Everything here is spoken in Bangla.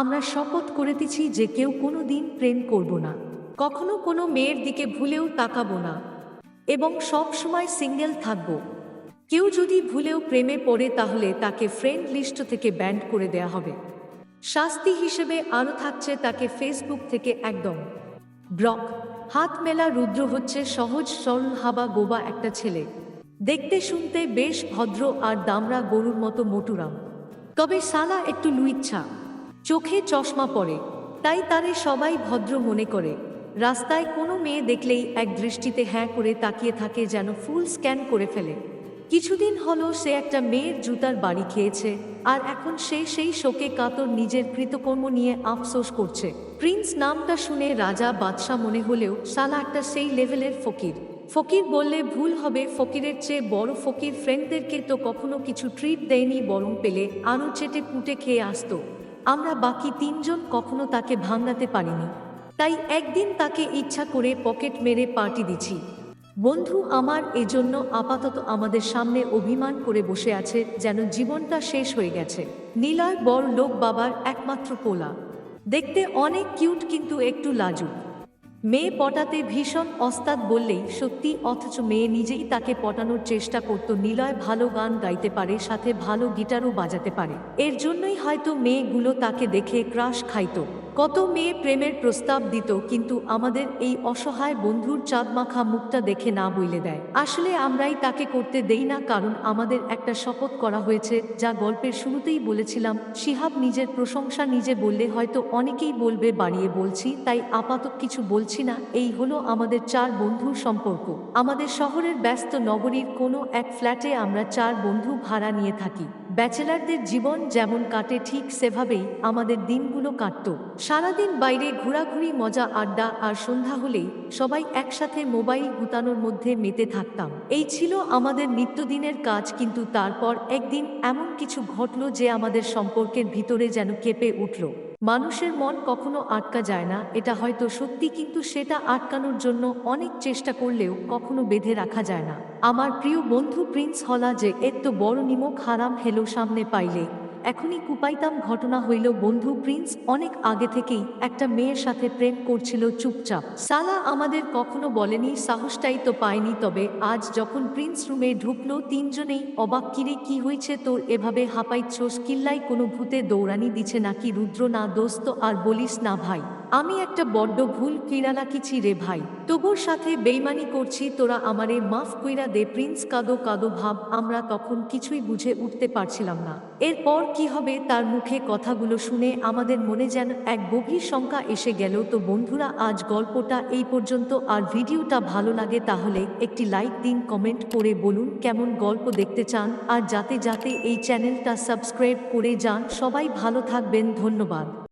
আমরা শপথ করেছি যে কেউ কোনো দিন প্রেম করব না, কখনো কোনো মেয়ের দিকে ভুলেও তাকাবো না এবং সব সময় সিঙ্গেল থাকব। কেউ যদি ভুলেও প্রেমে পড়ে তাহলে তাকে ফ্রেন্ড লিস্ট থেকে ব্যান্ড করে দেয়া হবে। শাস্তি হিসেবে আরও থাকছে তাকে ফেসবুক থেকে একদম ব্লক। হাত মেলা রুদ্র হচ্ছে সহজ সরল হাবা গোবা একটা ছেলে, দেখতে শুনতে বেশ ভদ্র আর দামড়া গরুর মতো মোটুরাম। তবে সালা একটু লুইচ্ছা, চোখে চশমা পরে, তাই তারে সবাই ভদ্র মনে করে। রাস্তায় কোনো মেয়ে দেখলেই এক দৃষ্টিতে হ্যাঁ করে তাকিয়ে থাকে, যেন ফুল স্ক্যান করে ফেলে। কিছুদিন হলো সে একটা মেয়ের জুতার বাড়ি খেয়েছে, আর এখন সে সেই শোকে কাতর নিজের কৃতকর্ম নিয়ে আফসোস করছে। প্রিন্স নামটা শুনে রাজা বাদশাহ মনে হলেও সালা একটা সেই লেভেলের ফকির। ফকির বললে ভুল হবে, ফকিরের চেয়ে বড় ফকির। ফ্রেন্ডদেরকে তো কখনো কিছু ট্রিট দেয়নি, বরং পেলে আনু চেটে পুটে খেয়ে আসতো। আমরা বাকি তিনজন কখনো তাকে ভাঙাতে পারিনি, তাই একদিন তাকে ইচ্ছা করে পকেট মেরে পার্টি দিছি। বন্ধু আমার এজন্য আপাতত আমাদের সামনে অভিমান করে বসে আছে, যেন জীবনটা শেষ হয়ে গেছে। নিলয় বড় লোক বাবার একমাত্র পোলা, দেখতে অনেক কিউট কিন্তু একটু লাজুক। মেয়ে পটাতে ভীষণ ওস্তাদ বললেই সত্যি, অথচ মেয়ে নিজেই তাকে পটানোর চেষ্টা করত। নিলয় ভালো গান গাইতে পারে, সাথে ভালো গিটারও বাজাতে পারে। এর জন্যই হয়তো মেয়েগুলো তাকে দেখে ক্রাশ খাইত। কত মেয়ে প্রেমের প্রস্তাব দিত, কিন্তু আমাদের এই অসহায় বন্ধুর চাঁদমাখা মুখটা দেখে না বইলে দেয়। আসলে আমরাই তাকে করতে দেই না, কারণ আমাদের একটা শপথ করা হয়েছে, যা গল্পের শুরুতেই বলেছিলাম। শিহাব নিজের প্রশংসা নিজে বললে হয়তো অনেকেই বলবে বাড়িয়ে বলছি, তাই আপাতত কিছু বলছি না। এই হলো আমাদের চার বন্ধুর সম্পর্ক। আমাদের শহরের ব্যস্ত নগরীর কোনো এক ফ্ল্যাটে আমরা চার বন্ধু ভাড়া নিয়ে থাকি। ব্যাচেলারদের জীবন যেমন কাটে ঠিক সেভাবেই আমাদের দিনগুলো কাটত। সারাদিন বাইরে ঘোরাঘুরি, মজা, আড্ডা, আর সন্ধ্যা হলেই সবাই একসাথে মোবাইল গুতানোর মধ্যে মেতে থাকতাম। এই ছিল আমাদের নিত্যদিনের কাজ। কিন্তু তারপর একদিন এমন কিছু ঘটল যে আমাদের সম্পর্কের ভিতরে যেন কেঁপে উঠল। মানুষের মন কখনো আটকা যায় না, এটা হয়তো সত্যি, কিন্তু সেটা আটকানোর জন্য অনেক চেষ্টা করলেও কখনো বেঁধে রাখা যায় না। আমার প্রিয় বন্ধু প্রিন্স হলা যে এত বড় নিমক হারাম হেলো সামনে পাইলে এখনই কুপাইতাম। ঘটনা হইল, বন্ধু প্রিন্স অনেক আগে থেকেই একটা মেয়ের সাথে প্রেম করছিল চুপচাপ। সালা আমাদের কখনো বলেনি, সাহসটাই তো পায়নি। তবে আজ যখন প্রিন্স রুমে ঢুকলো, তিনজনেই অবাক। কিরে কি হয়েছে তোর, এভাবে হাঁপাইছোস? কিল্লাই কোনো ভূতে দৌড়ানি দিছে নাকি? রুদ্র না দোস্ত, আর বলিস না ভাই, আমি একটা বড্ড ভুল কইরা রাখিছি রে ভাই, তবুর সাথে বেইমানি করছি, তোরা আমারে মাফ কইরা দে। প্রিন্স কাঁদো কাঁদো ভাব। আমরা তখন কিছুই বুঝে উঠতে পারছিলাম না এরপর কি হবে। তার মুখে কথাগুলো শুনে আমাদের মনে যেন এক গভীর শঙ্কা এসে গেল। তো বন্ধুরা, আজ গল্পটা এই পর্যন্ত। আর ভিডিওটা ভালো লাগে তাহলে একটি লাইক দিন, কমেন্ট করে বলুন কেমন গল্প দেখতে চান, আর যাতে এই চ্যানেলটা সাবস্ক্রাইব করে যান। সবাই ভালো থাকবেন, ধন্যবাদ।